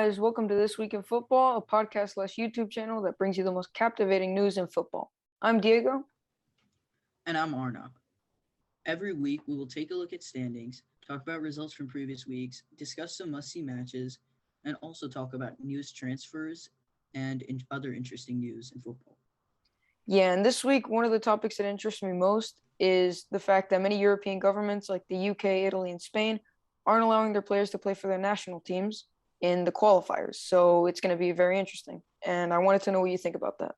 guys? Welcome to This Week in Football, a podcast slash YouTube channel that brings you the most captivating news in football. I'm Diego. And I'm Arna. Every week, we will take a look at standings, talk about results from previous weeks, discuss some must see matches, and also talk about news transfers and other interesting news in football. Yeah, and this week, one of the topics that interests me most is the fact that many European governments, like the UK, Italy, and Spain, aren't allowing their players to play for their national teams in the qualifiers. So it's going to be very interesting. And I wanted to know what you think about that.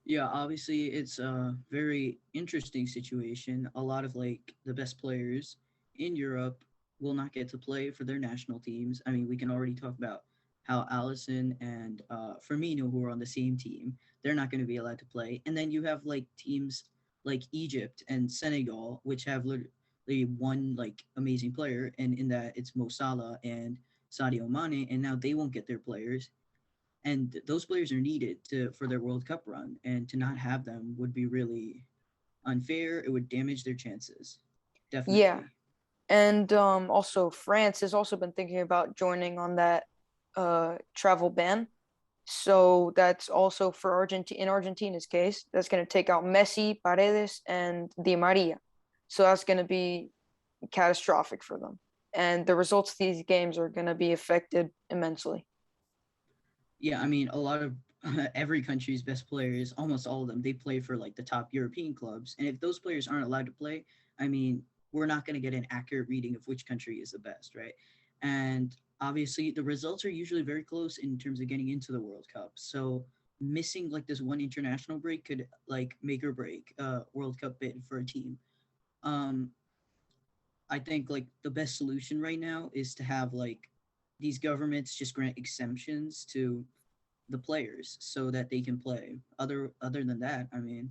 Yeah, obviously, it's a very interesting situation. A lot of the best players in Europe will not get to play for their national teams. I mean, we can already talk about how Allison and Firmino, who are on the same team, they're not going to be allowed to play. And then you have teams like Egypt and Senegal, which have literally one amazing player, and in that it's Mo Salah and Sadio Mane, and now they won't get their players, and those players are needed to for their World Cup run, and to not have them would be really unfair. It would damage their chances, Yeah, definitely. and also France has also been thinking about joining on that travel ban. So that's also for Argentina. In Argentina's case, that's going to take out Messi, Paredes, and Di Maria. So that's going to be catastrophic for them. And the results of these games are going to be affected immensely. Yeah, I mean, a lot of every country's best players, almost all of them, they play for the top European clubs, and if those players aren't allowed to play, I mean, we're not going to get an accurate reading of which country is the best, right? And obviously, the results are usually very close in terms of getting into the World Cup. So missing this one international break could make or break a World Cup bid for a team. Um, I think the best solution right now is to have these governments just grant exemptions to the players so that they can play. Other than that, I mean,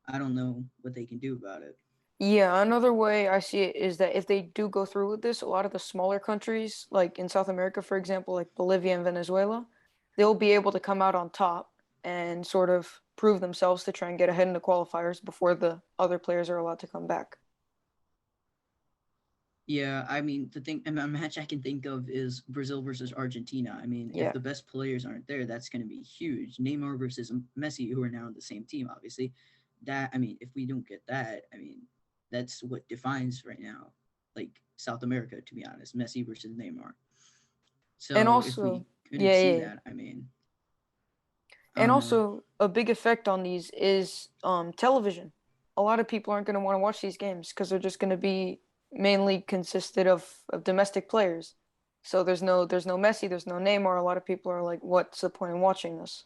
I don't know what they can do about it. Yeah, another way I see it is that if they do go through with this, a lot of the smaller countries, like in South America, for example, like Bolivia and Venezuela, they'll be able to come out on top and sort of prove themselves to try and get ahead in the qualifiers before the other players are allowed to come back. Yeah, I mean, the thing, a match I can think of is Brazil versus Argentina. I mean, if Yeah. the best players aren't there, that's going to be huge. Neymar versus Messi, who are now on the same team, obviously. That, I mean, if we don't get that, I mean, that's what defines right now, South America, to be honest, Messi versus Neymar. And So if we also, couldn't yeah, see yeah. that, I mean, I And don't know. also a big effect on these is television. A lot of people aren't going to want to watch these games because they're just going to be mainly consisted of domestic players. So there's no Messi, there's no Neymar. A lot of people are like, what's the point in watching this?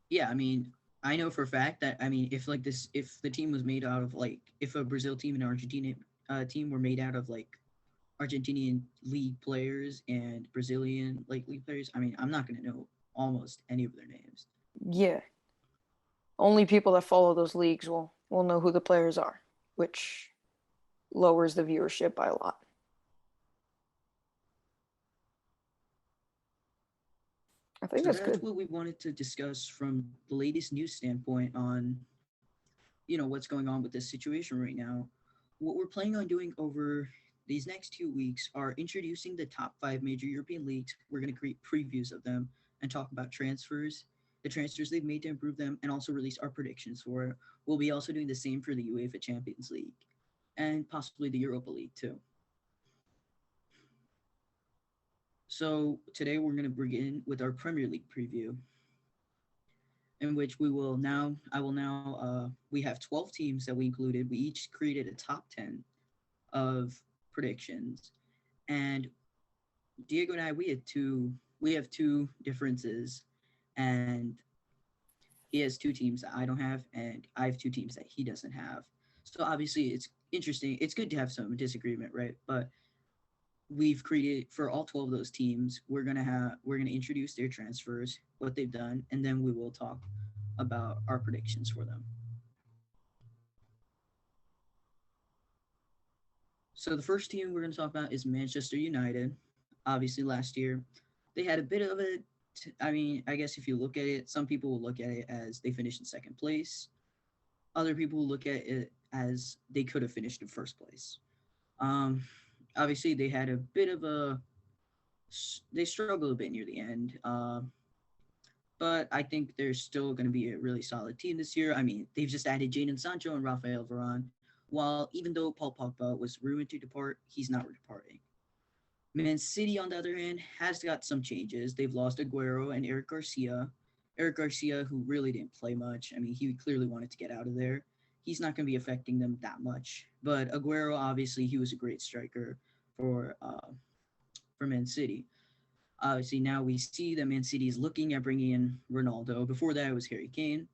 Yeah, I mean, I know for a fact that, I mean, if the team was made out of if a Brazil team and Argentina team were made out of Argentinian league players and Brazilian league players, I mean, I'm not gonna know almost any of their names. Yeah, only people that follow those leagues will know who the players are, which lowers the viewership by a lot. I think So that's that's good. what we wanted to discuss from the latest news standpoint on what's going on with this situation right now. What we're planning on doing over these next 2 weeks are introducing the top 5 major European leagues. We're going to create previews of them and talk about transfers, the transfers they've made to improve them, and also release our predictions for it. We'll be also doing the same for the UEFA Champions League and possibly the Europa League too. So today we're going to begin with our Premier League preview, in which we have 12 teams that we included. We each created a top 10 of predictions, and Diego and I, we have two differences, and he has two teams that I don't have, and I have two teams that he doesn't have. So obviously it's interesting. It's good to have some disagreement, right? But we've created for all 12 of those teams, we're gonna introduce their transfers, what they've done, and then we will talk about our predictions for them. So the first team we're going to talk about is Manchester United. Obviously, last year they had a bit of a. I mean, I guess if you look at it, some people will look at it as they finished in second place. Other people will look at it as they could have finished in first place. Um, Obviously, they had a bit of a they struggled a bit near the end. But I think they're still going to be a really solid team this year. I mean, they've just added Jadon Sancho and Rafael Varane. While even though Paul Pogba was rumored to depart, he's not departing. Man City, on the other hand, has got some changes. They've lost Aguero and Eric Garcia. Eric Garcia, who really didn't play much. I mean, he clearly wanted to get out of there. He's not going to be affecting them that much. But Aguero, obviously, he was a great striker for uh, for Man City. Obviously, now we see that Man City is looking at bringing in Ronaldo. Before that, it was Harry Kane.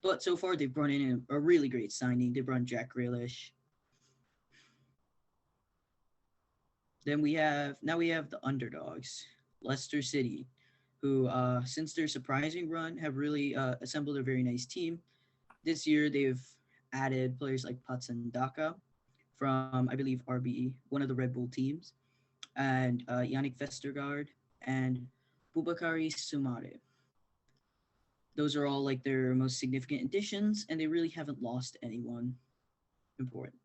But so far, they've brought in a really great signing. They brought in Jack Grealish. Then we have the underdogs, Leicester City, who since their surprising run have really assembled a very nice team. This year they've added players like Patson Daka from I believe RBE, one of the Red Bull teams, and Yannick Vestergaard and Bubakari Sumare. Those are all like their most significant additions, and they really haven't lost anyone important.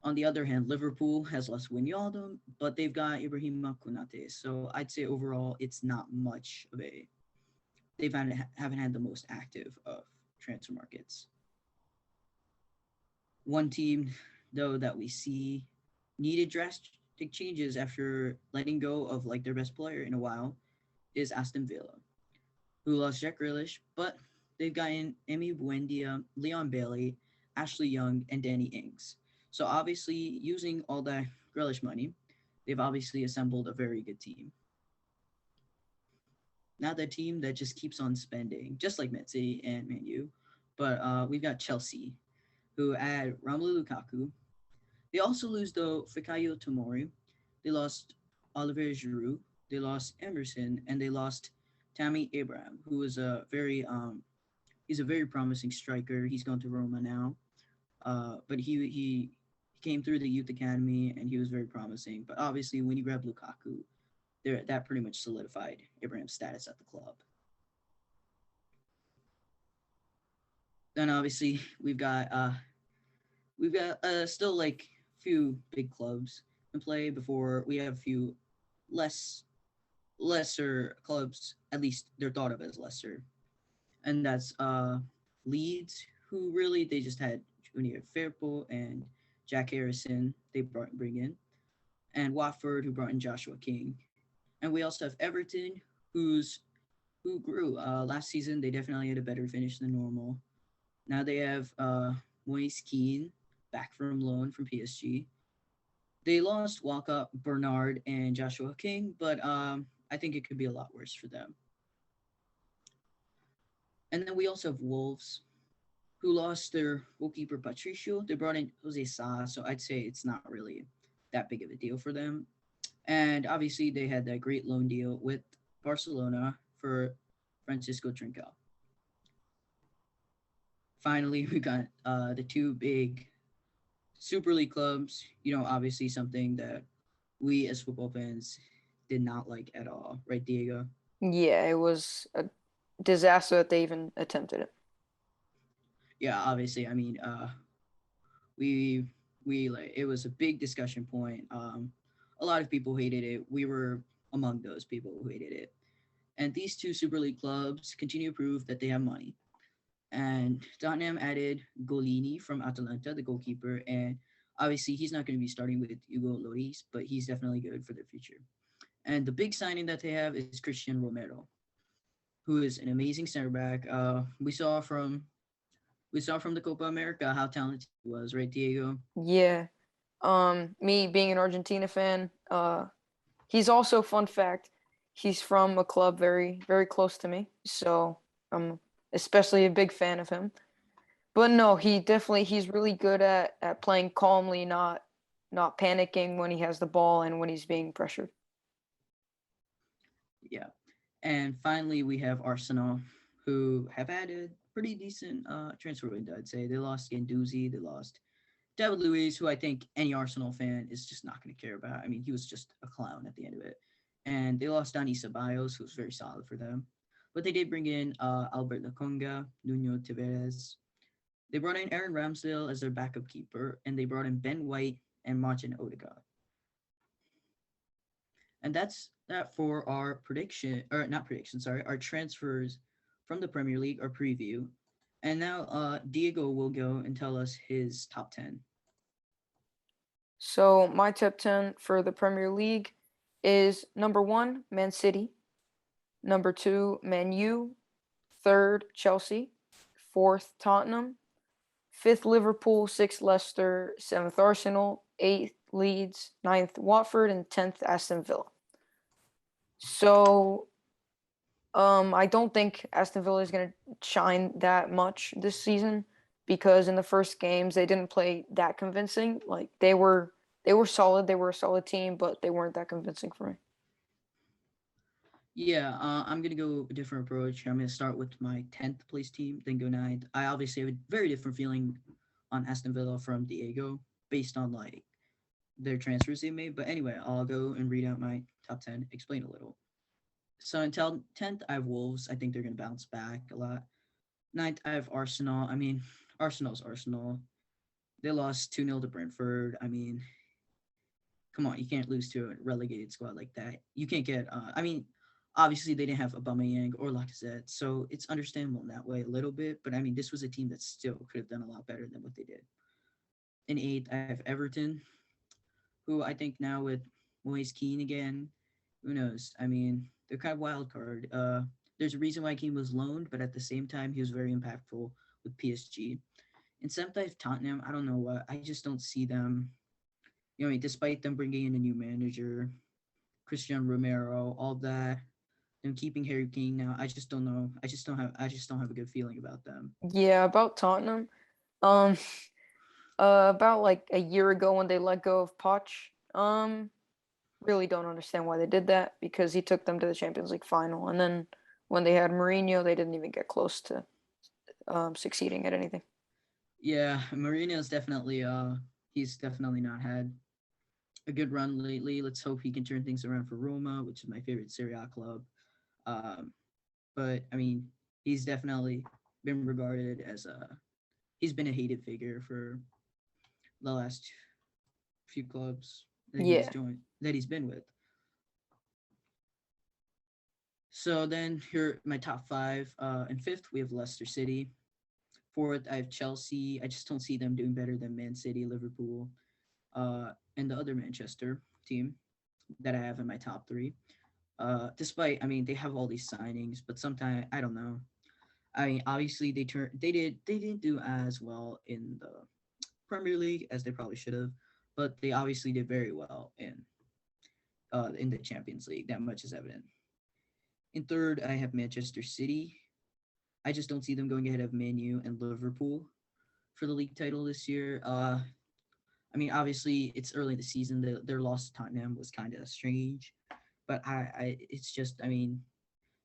On the other hand, Liverpool has lost Wijnaldum, but they've got Ibrahima Konate. So I'd say overall, it's not much of a. Haven't had the most active of transfer markets. One team, though, that we see needed drastic changes after letting go of like their best player in a while is Aston Villa, who lost Jack Grealish, but they've gotten Emi Buendia, Leon Bailey, Ashley Young, and Danny Ings. So obviously, using all that Grealish money, they've obviously assembled a very good team. Not the team that just keeps on spending, just like Man City and Man U, but we've got Chelsea, who add Romelu Lukaku. They also lose though Fikayo Tomori. They lost Oliver Giroud. They lost Emerson, and they lost Tammy Abraham, who is a very he's a very promising striker. He's gone to Roma now, but he came through the youth academy and he was very promising. But obviously, when you grab Lukaku, there that pretty much solidified Abraham's status at the club. Then obviously we've got still like few big clubs in play before we have a few less lesser clubs. At least they're thought of as lesser, and that's Leeds, who really they just had Junior Firpo and Jack Harrison. They bring in, and Watford, who brought in Joshua King, and we also have Everton, who grew last season. They definitely had a better finish than normal. Now they have Moise Keane back from loan from PSG. They lost Walcott, Bernard, and Joshua King, but I think it could be a lot worse for them. And then we also have Wolves, who lost their goalkeeper Patricio. They brought in Jose Sa, so I'd say it's not really that big of a deal for them. And obviously, they had that great loan deal with Barcelona for Francisco Trincao. Finally, we got the two big Super League clubs. You know, obviously something that we as football fans did not like at all, right, Diego? Yeah, it was a disaster that they even attempted it. Yeah, obviously. I mean, we we like it was a big discussion point. A lot of people hated it. We were among those people who hated it. And these two Super League clubs continue to prove that they have money. And Tottenham added Golini from Atalanta, the goalkeeper, and obviously he's not going to be starting with Hugo Lloris, but he's definitely good for the future. And the big signing that they have is Christian Romero, who is an amazing center back. We saw from the Copa America how talented he was, right, Diego? Yeah. Me being an Argentina fan, he's also, fun fact, he's from a club very, very close to me. So I'm especially a big fan of him. But no, he's really good at playing calmly, not panicking when he has the ball and when he's being pressured. Yeah. And finally, we have Arsenal, who have had a pretty decent transfer window, I'd say. They lost Ganduzi, they lost David Luiz, who I think any Arsenal fan is just not going to care about. I mean, he was just a clown at the end of it. And they lost Dani Ceballos, who was very solid for them. But they did bring in Albert Laconga, Nuno Tavares. They brought in Aaron Ramsdale as their backup keeper, and they brought in Ben White and Martin Odegaard. And that's that for our prediction, or not prediction, sorry, our transfers from the Premier League, our preview. And now Diego will go and tell us his top 10. So my top 10 for the Premier League is number one, Man City. Number two, Man U. Third, Chelsea. Fourth, Tottenham. Fifth, Liverpool. Sixth, Leicester. Seventh, Arsenal. Eighth, Leeds. Ninth, Watford. And 10th, Aston Villa. So I don't think Aston Villa is going to shine that much this season because in the first games they didn't play that convincing. Like they were solid, they were a solid team, but they weren't that convincing for me. Yeah, I'm gonna go a different approach. I'm gonna start with my 10th place team, then go ninth. I obviously have a very different feeling on Aston Villa from Diego based on like their transfers they made. But anyway, I'll go and read out my top 10, explain a little. So until 10th, I have Wolves. I think they're gonna bounce back a lot. Ninth, I have Arsenal. I mean, Arsenal's Arsenal. They lost 2-0 to Brentford. I mean, come on, you can't lose to a relegated squad like that. You can't get. I mean, obviously they didn't have Aubameyang or Lacazette, so it's understandable in that way a little bit. But I mean, this was a team that still could have done a lot better than what they did. In eighth, I have Everton, who I think now with Moise Keane again, who knows? I mean, they're kind of wild card. There's a reason why Keane was loaned, but at the same time, he was very impactful with PSG. In seventh, I have Tottenham. I don't know what. I just don't see them. Despite them bringing in a new manager, Christian Romero, all that, and keeping Harry Kane now, I just don't know. I just don't have a good feeling about them. Yeah, about Tottenham. Um about like a year ago when they let go of Poch, really don't understand why they did that because he took them to the Champions League final and then when they had Mourinho, they didn't even get close to succeeding at anything. Yeah, Mourinho's definitely he's definitely not had a good run lately. Let's hope he can turn things around for Roma, which is my favorite Serie A club. Um, but I mean, he's definitely been regarded as a he's been a hated figure for the last few clubs Yeah. that he's been with. So then here my top five. In fifth we have Leicester City. Fourth I have Chelsea. I just don't see them doing better than Man City, Liverpool, and the other Manchester team that I have in my top three. Despite I mean they have all these signings, but sometimes I don't know. I mean obviously they didn't do as well in the Premier League as they probably should have, but they obviously did very well in the Champions League. That much is evident. In third, I have Manchester City. I just don't see them going ahead of Man U and Liverpool for the league title this year. I mean, obviously it's early in the season. Their loss to Tottenham was kind of strange, but it's just, I mean,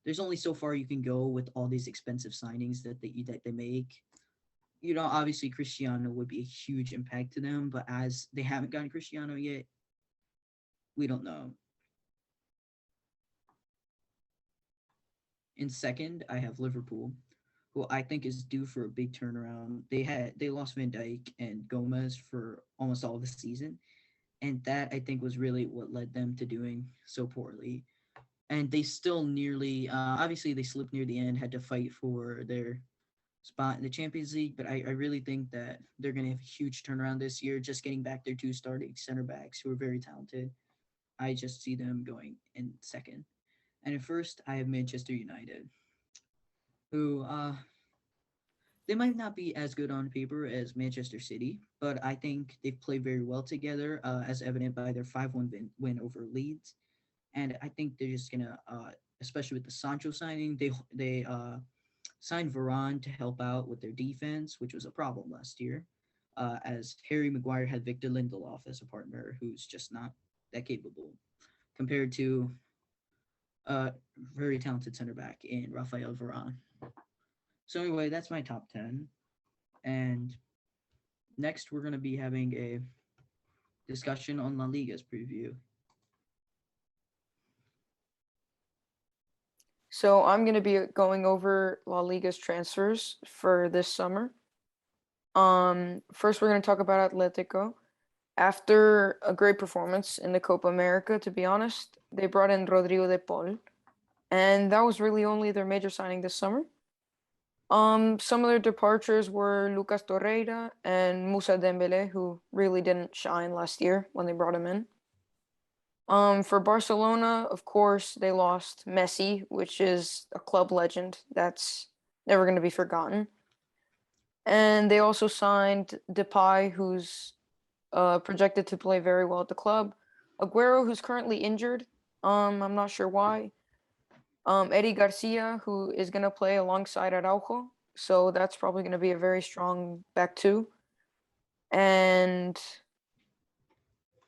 there's only so far you can go with all these expensive signings that they make. Obviously Cristiano would be a huge impact to them, but as they haven't gotten Cristiano yet, we don't know. In second, I have Liverpool, who I think is due for a big turnaround. They lost Van Dijk and Gomez for almost all the season, and that I think was really what led them to doing so poorly. And they still nearly, obviously, they slipped near the end, had to fight for their spot in the Champions League. But I really think that they're going to have a huge turnaround this year, just getting back their two starting center backs who are very talented. I just see them going in second. And at first, I have Manchester United, who they might not be as good on paper as Manchester City, but I think they've played very well together, as evident by their 5-1 win over Leeds. And I think they're just gonna, especially with the Sancho signing, they signed Varane to help out with their defense, which was a problem last year, as Harry Maguire had Victor Lindelof as a partner, who's just not that capable compared to a very talented center back in Rafael Varane. So anyway, that's my top 10. And next, we're going to be having a discussion on La Liga's preview. So I'm going to be going over La Liga's transfers for this summer. First we're going to talk about Atletico. After a great performance in the Copa America, to be honest, they brought in Rodrigo de Paul, and that was really only their major signing this summer. Some of their departures were Lucas Torreira and Musa Dembele, who really didn't shine last year when they brought him in. For Barcelona, of course, they lost Messi, which is a club legend that's never going to be forgotten. And they also signed Depay, who's projected to play very well at the club. Aguero, who's currently injured. I'm not sure why. Eddie Garcia, who is going to play alongside Araujo. So that's probably going to be a very strong back two. And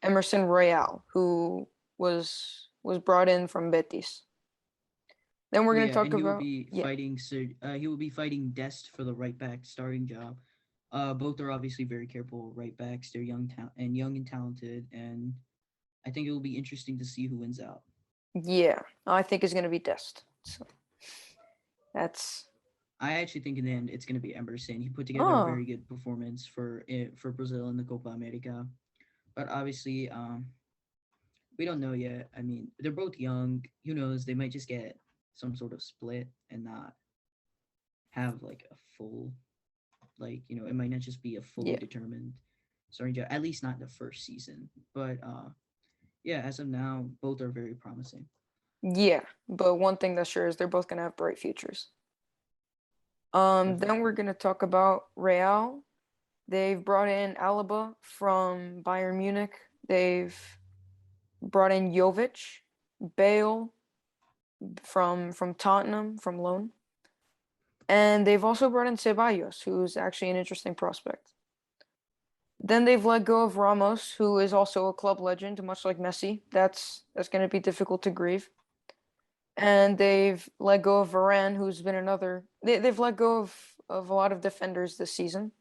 Emerson Royal, who was brought in from Betis. Then we're going to Yeah, talk and he will about, be yeah, fighting he will be fighting Dest for the right back starting job. Both are obviously very capable right backs. They're young and talented, and I think it will be interesting to see who wins out. yeah, I think it's going to be Dest. So that's, I actually think in the end it's going to be Emerson. He put together a oh, very good performance for Brazil in the Copa America, but obviously, we don't know yet. I mean, they're both young. Who knows? They might just get some sort of split and not have like a full, like, it might not just be a fully yeah, determined starting job, at least not the first season. But yeah, as of now, both are very promising. yeah. But one thing that's sure is they're both going to have bright futures. Then we're Definitely. going to talk about Real. They've brought in Alaba from Bayern Munich. They've brought in Jovic, Bale from Tottenham from loan, and they've also brought in Ceballos, who's actually an interesting prospect. Then they've let go of Ramos, who is also a club legend, much like Messi. That's going to be difficult to grieve. And they've let go of Varane, who's been another. They've let go of a lot of defenders this season.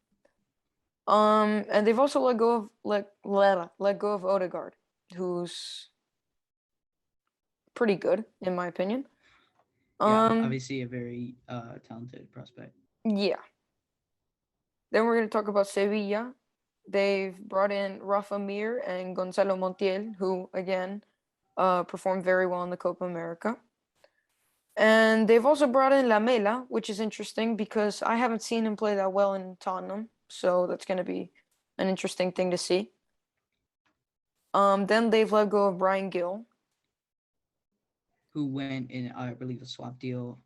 And they've also let go of Odegaard, who's pretty good in my opinion. Yeah, Um, obviously a very talented prospect. yeah. Then we're going to talk about Sevilla. They've brought in Rafa Mir and Gonzalo Montiel, who again performed very well in the Copa America. And they've also brought in Lamela, which is interesting because I haven't seen him play that well in Tottenham, so that's going to be an interesting thing to see. Then they've let go of Brian Gill. Who went in, I believe, a swap deal.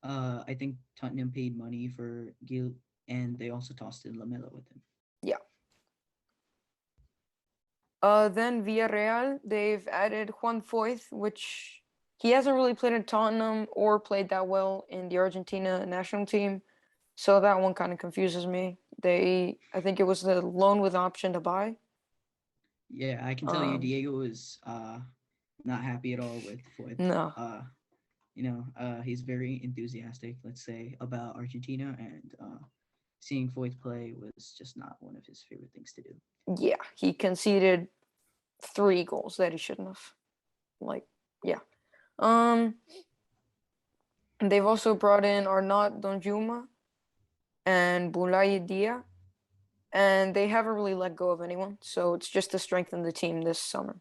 I think Tottenham paid money for Gil, and they also tossed in Lamela with him. Yeah. Then Villarreal, they've added Juan Foyth, which he hasn't really played in Tottenham or played that well in the Argentina national team. So that one kind of confuses me. I think it was the loan with option to buy. Yeah, I can tell you, Um, Diego is not happy at all with Foyth. no, Uh, he's very enthusiastic, let's say, about Argentina, and seeing Foyth play was just not one of his favorite things to do. yeah, he conceded 3 goals that he shouldn't have. Like, yeah. Um, and they've also brought in Arnaud Donjuma and Boulaye Dia, and they haven't really let go of anyone, so it's just to strengthen the team this summer.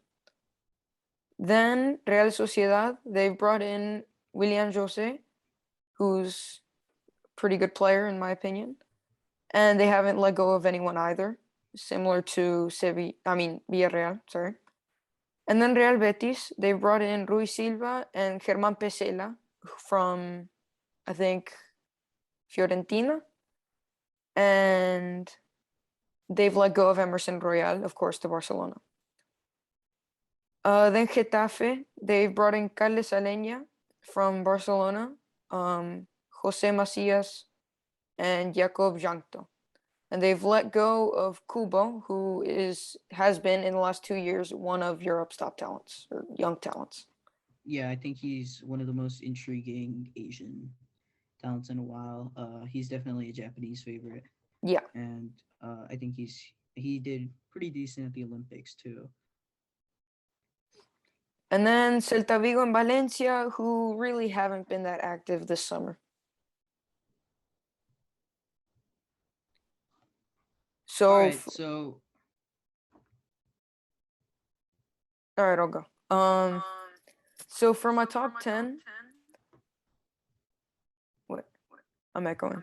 Then Real Sociedad, they've brought in William Jose, who's a pretty good player in my opinion, and they haven't let go of anyone either, similar to Villarreal, sorry. And then Real Betis, they've brought in Rui Silva and Germán Pesela from, I think, Fiorentina, and they've let go of Emerson Royal, of course, to Barcelona. Then Getafe, they've brought in Carles Aleña from Barcelona, Jose Macias, and Jakob Jankto. And they've let go of Kubo, who has been in the last 2 years one of Europe's top talents or young talents. Yeah, I think he's one of the most intriguing Asian talents in a while. He's definitely a Japanese favorite, Yeah. and I think he did pretty decent at the Olympics too. And then Celta Vigo and Valencia, who really haven't been that active this summer. All So, right, so All right, I'll go. So for my top 10, what? I'm echoing.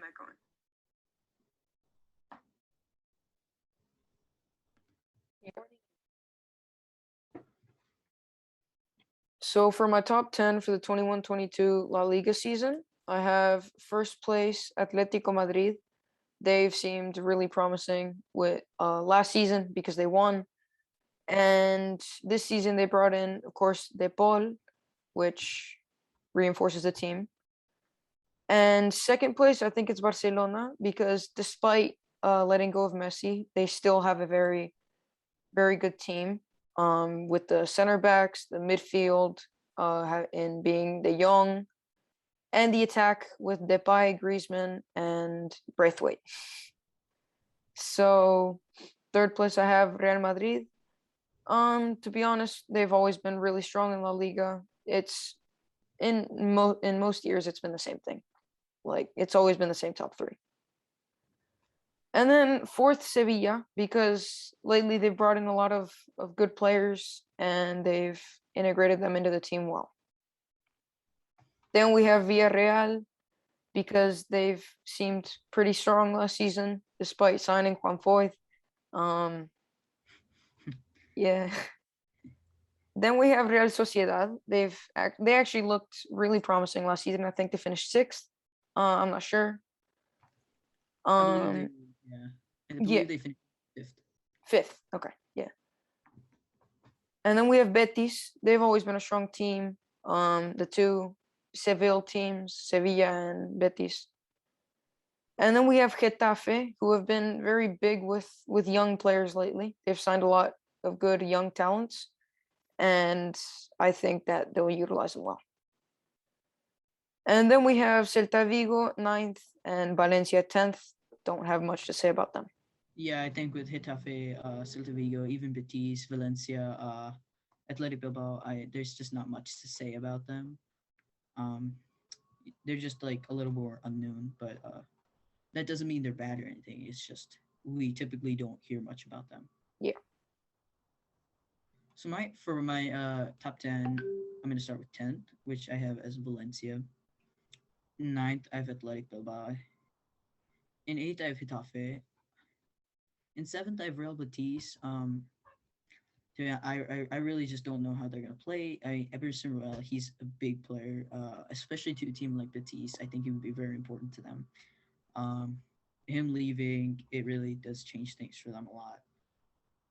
So for my top 10 for the 21-22 La Liga season, I have first place Atletico Madrid. They've seemed really promising with last season because they won. And this season they brought in, of course, De Paul, which reinforces the team. And second place, I think it's Barcelona because despite letting go of Messi, they still have a very, very good team with the center backs, the midfield, in being De Jong, and the attack with Depay, Griezmann, and Braithwaite. So third place, I have Real Madrid. To be honest, they've always been really strong in La Liga. It's in most years, it's been the same thing. Like it's always been the same top three. And then fourth, Sevilla, because lately they've brought in a lot of good players and they've integrated them into the team well. Then we have Villarreal, because they've seemed pretty strong last season despite signing Juan Foyth. Um, yeah. Then we have Real Sociedad. They actually looked really promising last season. I think they finished sixth. I'm not sure. I believe they, Um, yeah, and I yeah, believe they finished fifth. fifth. Okay, yeah. And then we have Betis. They've always been a strong team. The two Seville teams, Sevilla and Betis. And then we have Getafe, who have been very big with young players lately. They've signed a lot of good young talents, and I think that they'll utilize them well. And then we have Celta Vigo ninth and Valencia 10th. Don't have much to say about them. Yeah, I think with Getafe, Celta Vigo, even Betis, Valencia, Athletic Bilbao, there's just not much to say about them. Um, they're just like a little more unknown, but that doesn't mean they're bad or anything. It's just we typically don't hear much about them. Yeah. So my top 10, I'm gonna start with 10th, which I have as Valencia. Ninth, I have Athletic Bilbao. In eighth, I have Getafe. In seventh, I have Real Betis. Yeah, I really just don't know how they're gonna play. Emerson Royal, he's a big player, especially to a team like Betis. I think he would be very important to them. Um, him leaving, it really does change things for them a lot.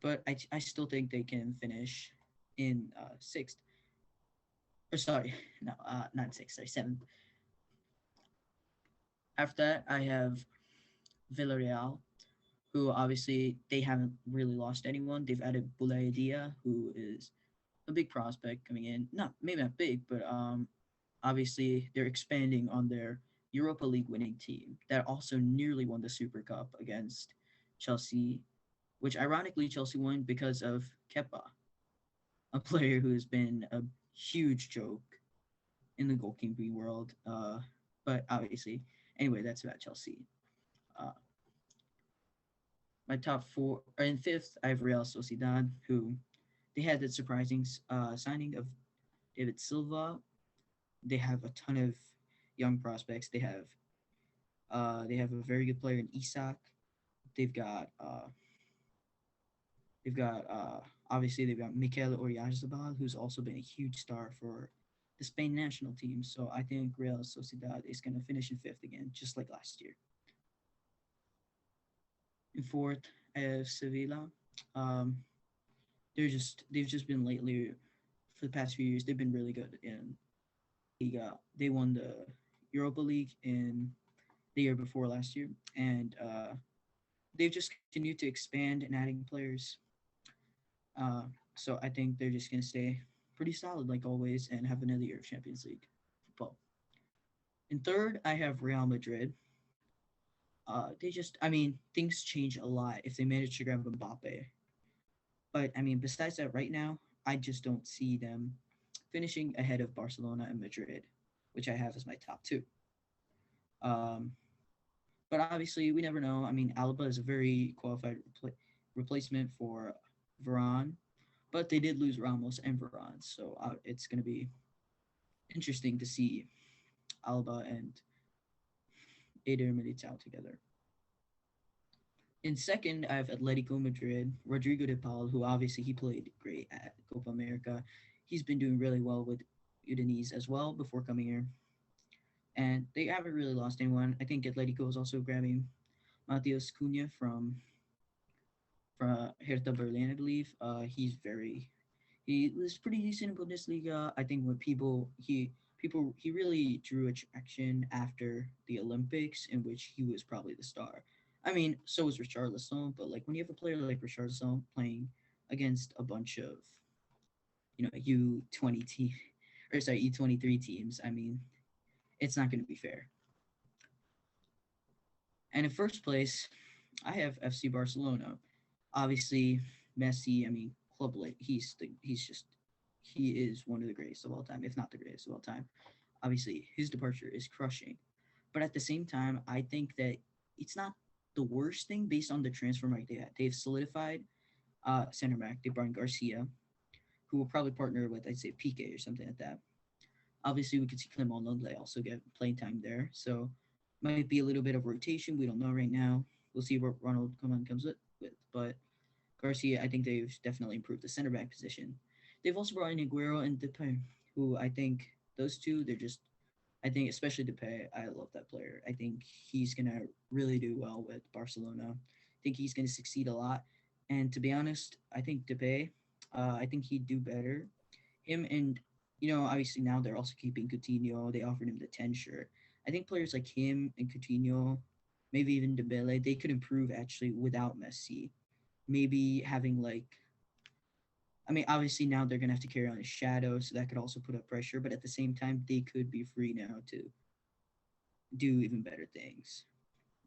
But I still think they can finish in sixth. Or sorry, no, not sixth. Sorry, seventh. After that, I have Villarreal, who obviously they haven't really lost anyone. They've added Boulaye, who is a big prospect coming in. Not maybe not big, but obviously they're expanding on their Europa League winning team that also nearly won the Super Cup against Chelsea, which ironically Chelsea won because of Kepa, a player who has been a huge joke in the goalkeeping world. But obviously, anyway, that's about Chelsea. Uh, my top four, or in fifth, I have Real Sociedad, who they had the surprising signing of David Silva. They have a ton of young prospects. They have a very good player in Isak. They've got uh, they've got obviously they've got Mikel Oyarzabal, who's also been a huge star for the Spain national team. So I think Real Sociedad is going to finish in fifth again, just like last year. In fourth, I have Sevilla. Um, they've just been lately for the past few years. They've been really good in Liga. They won the Europa League in the year before last year, and they've just continued to expand and adding players. Uh, so I think they're just going to stay pretty solid like always and have another year of Champions League football. In third, I have Real Madrid. I mean, things change a lot if they manage to grab Mbappe. But I mean, besides that, right now, I just don't see them finishing ahead of Barcelona and Madrid, which I have as my top two. Um, but obviously, we never know. I mean, Alba is a very qualified replacement for Varane, but they did lose Ramos and Varane, so it's going to be interesting to see Alba and Eder Militao together. In second, I have Atletico Madrid, Rodrigo de Paul, who obviously he played great at Copa America. He's been doing really well with Udinese as well before coming here, and they haven't really lost anyone. I think Atletico is also grabbing Matias Cunha from Hertha Berlin, I believe. He was pretty decent in Bundesliga. I think when he really drew attraction after the Olympics, in which he was probably the star. I mean, so was Richarlison, but like when you have a player like Richarlison playing against a bunch of U20 team or sorry U23 teams, I mean, it's not going to be fair. And in first place, I have FC Barcelona. Obviously, Messi. I mean, he is one of the greatest of all time, if not the greatest of all time. Obviously, his departure is crushing, but at the same time, I think that it's not the worst thing based on the transfer market they had. They've solidified center back DeBron Garcia, who will probably partner with I'd say Pique or something like that. Obviously, we could see Clement Longley also get playing time there, so might be a little bit of rotation. We don't know right now. We'll see what Ronald Koeman comes with, but Garcia, I think they've definitely improved the center back position. They've also brought in Aguero and Depay, who I think those two, I think especially Depay, I love that player. I think he's gonna really do well with Barcelona. I think he's gonna succeed a lot. And to be honest, I think Depay, I think he'd do better. Him and obviously now they're also keeping Coutinho. They offered him the 10 shirt. I think players like him and Coutinho, maybe even Dembele, they could improve actually without Messi. Maybe having like, I mean, obviously now they're gonna have to carry on his shadow, so that could also put up pressure. But at the same time, they could be free now to do even better things.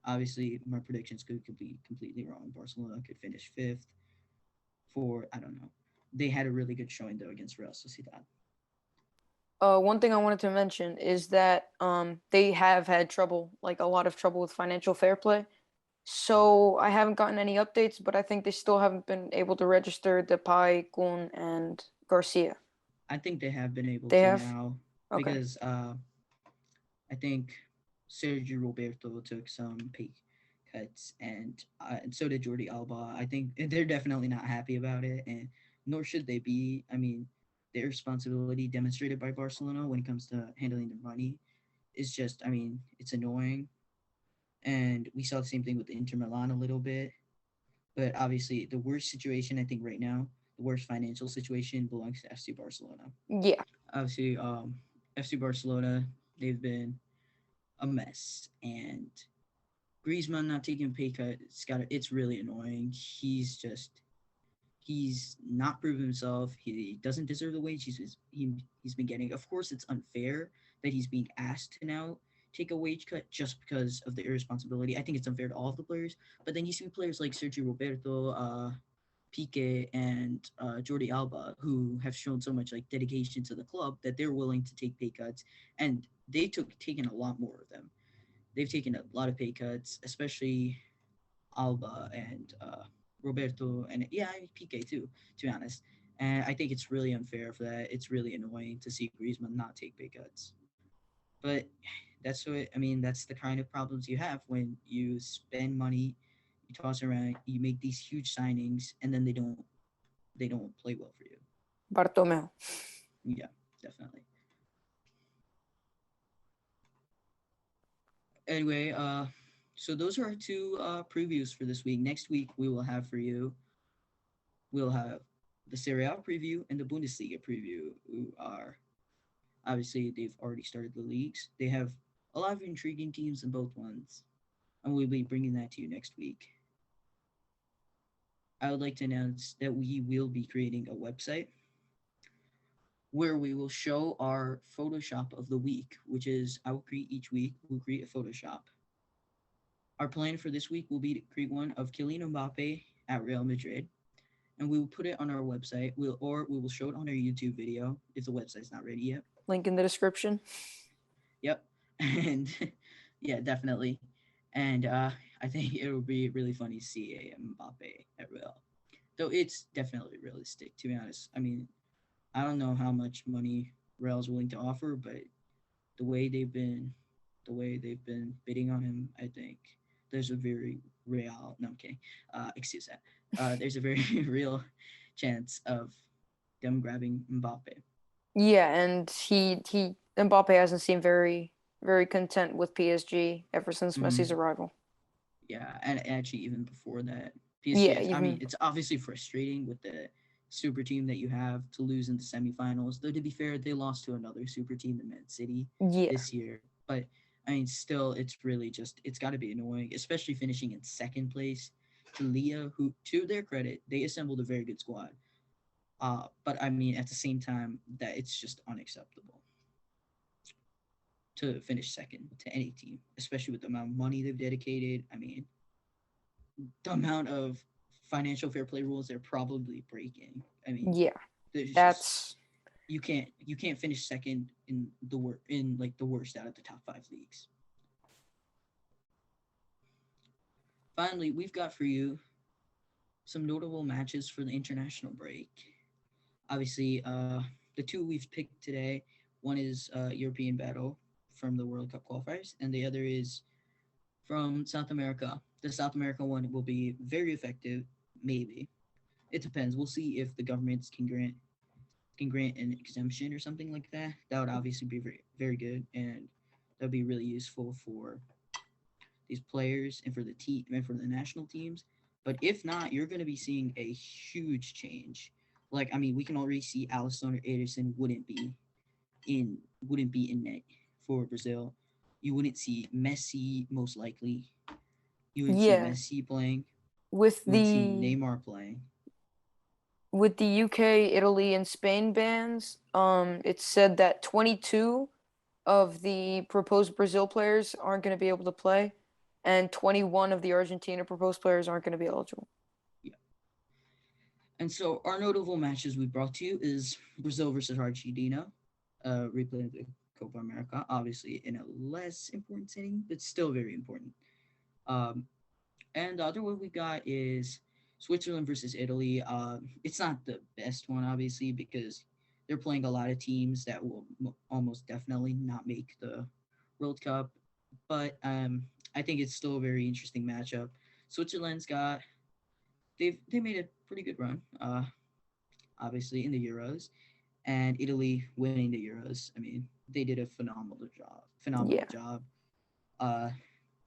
Obviously, my predictions could be completely wrong. Barcelona could finish fifth. For I don't know. They had a really good showing though against Real Sociedad. One thing I wanted to mention is that they have had trouble, like a lot of trouble with financial fair play. So I haven't gotten any updates, but I think they still haven't been able to register Depay, Kun, and Garcia. I think they have been able They to have? now Okay. because I think Sergio Roberto took some pay cuts, and so did Jordi Alba. I think they're definitely not happy about it, and nor should they be. I mean, the irresponsibility demonstrated by Barcelona when it comes to handling their money is just, I mean, it's annoying. And we saw the same thing with Inter Milan a little bit. But obviously, the worst situation, I think, right now, the worst financial situation belongs to FC Barcelona. Yeah. Obviously, FC Barcelona, they've been a mess. And Griezmann not taking a pay cut, it's really annoying. He's not proven himself. He doesn't deserve the wage he's been getting. Of course, it's unfair that he's being asked to now take a wage cut just because of the irresponsibility. I think it's unfair to all of the players. But then you see players like Sergio Roberto, Pique, and Jordi Alba, who have shown so much like dedication to the club that they're willing to take pay cuts, and taken a lot more of them. They've taken a lot of pay cuts, especially Alba and Roberto, and yeah, Pique too, to be honest. And I think it's really unfair for that. It's really annoying to see Griezmann not take pay cuts. But that's the kind of problems you have when you spend money, you toss around, you make these huge signings, and then they don't play well for you. Bartomeu. Yeah, definitely. Anyway, so those are our two previews for this week. Next week we'll have the Serie A preview and the Bundesliga preview. Who are obviously they've already started the leagues. They have a lot of intriguing teams in both ones, and we'll be bringing that to you next week. I would like to announce that we will be creating a website where we will show our Photoshop of the week, which is I will create each week. We'll create a Photoshop. Our plan for this week will be to create one of Kylian Mbappe at Real Madrid, and we will put it on our website. We will show it on our YouTube video if the website's not ready yet. Link in the description. Yep, and yeah, definitely. And I think it would be really funny to see a Mbappe at Real. though it's definitely realistic, to be honest. I mean, I don't know how much money Real's willing to offer, but the way they've been bidding on him, I think there's a very real no, okay, excuse that. There's a very real chance of them grabbing Mbappe. Yeah, and he Mbappe hasn't seemed very content with PSG ever since Messi's Hmm. arrival. Yeah, and actually even before that, PSG. Yeah, I mean, even it's obviously frustrating with the super team that you have to lose in the semifinals. Though to be fair, they lost to another super team in Man City yeah, this year. But I mean, still, it's really just it's got to be annoying, especially finishing in second place to Leah, who, to their credit, they assembled a very good squad. But I mean, at the same time, that it's just unacceptable to finish second to any team, especially with the amount of money they've dedicated. I mean, the amount of financial fair play rules they're probably breaking. I mean, yeah. there's just That's you can't finish second in like the worst out of the top five leagues. Finally, we've got for you some notable matches for the international break. Obviously, the two we've picked today, one is European battle from the World Cup qualifiers, and the other is from South America. The South American one will be very effective, maybe. It depends. We'll see if the governments can grant an exemption or something like that. That would obviously be very good, and that'd be really useful for these players and for the team and for the national teams. But if not, you're going to be seeing a huge change. Like, I mean, we can already see Alisson or Ederson wouldn't be in net for Brazil. You wouldn't see Messi most likely. You wouldn't see yeah. Messi playing. With You wouldn't see the Neymar playing. with the UK, Italy, and Spain bans, it said that 22 of the proposed Brazil players aren't going to be able to play, and 21 of the Argentina proposed players aren't going to be eligible. Yeah. And so our notable matches we brought to you is Brazil versus Argentina, replay of the Copa America, obviously in a less important setting, but still very important. Um, and the other one we got is Switzerland versus Italy. It's not the best one, obviously, because they're playing a lot of teams that will almost definitely not make the World Cup. But I think it's still a very interesting matchup. Switzerland's got they made a pretty good run, obviously in the Euros, and Italy winning the Euros. I mean, they did a phenomenal job. Phenomenal Yeah, job. Uh,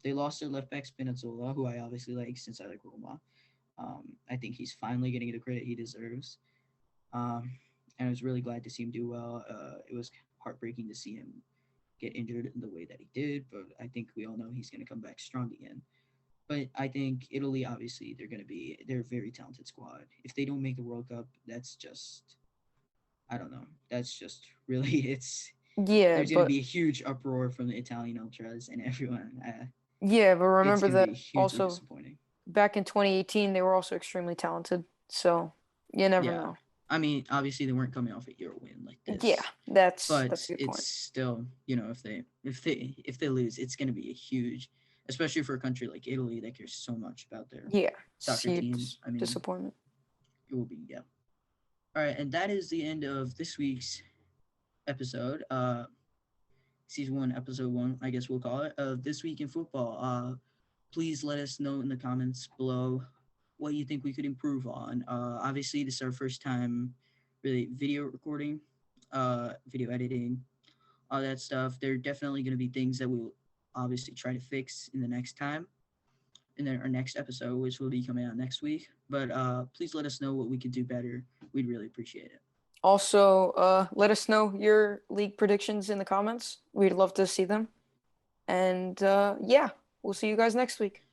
they lost their left back Spinazzola, who I obviously like since I like Roma. I think he's finally getting the credit he deserves. And I was really glad to see him do well. It was heartbreaking to see him get injured in the way that he did, but I think we all know he's going to come back strong again. But I think Italy, obviously, they're a very talented squad. If they don't make the World Cup, that's just I don't know. That's just really yeah, there's going to but be a huge uproar from the Italian ultras and everyone. yeah, but It's remember going to that be hugely also disappointing. back in 2018 they were also extremely talented. So you never Yeah. know. I mean, obviously they weren't coming off a Euro win like Yeah, this, that's but a good it's point. still, if they lose, it's going to be a huge, especially for a country like Italy that cares so much about their Yeah, soccer team. I mean, disappointment. it will be, yeah. All right, and that is the end of this week's episode. Season 1, episode 1, I guess we'll call it, of This Week in Football. Please let us know in the comments below what you think we could improve on. Obviously, this is our first time really video recording, video editing, all that stuff. There are definitely going to be things that we'll obviously try to fix in the next time, in our next episode, which will be coming out next week. But please let us know what we could do better. We'd really appreciate it. Also, let us know your league predictions in the comments. We'd love to see them. And yeah, we'll see you guys next week.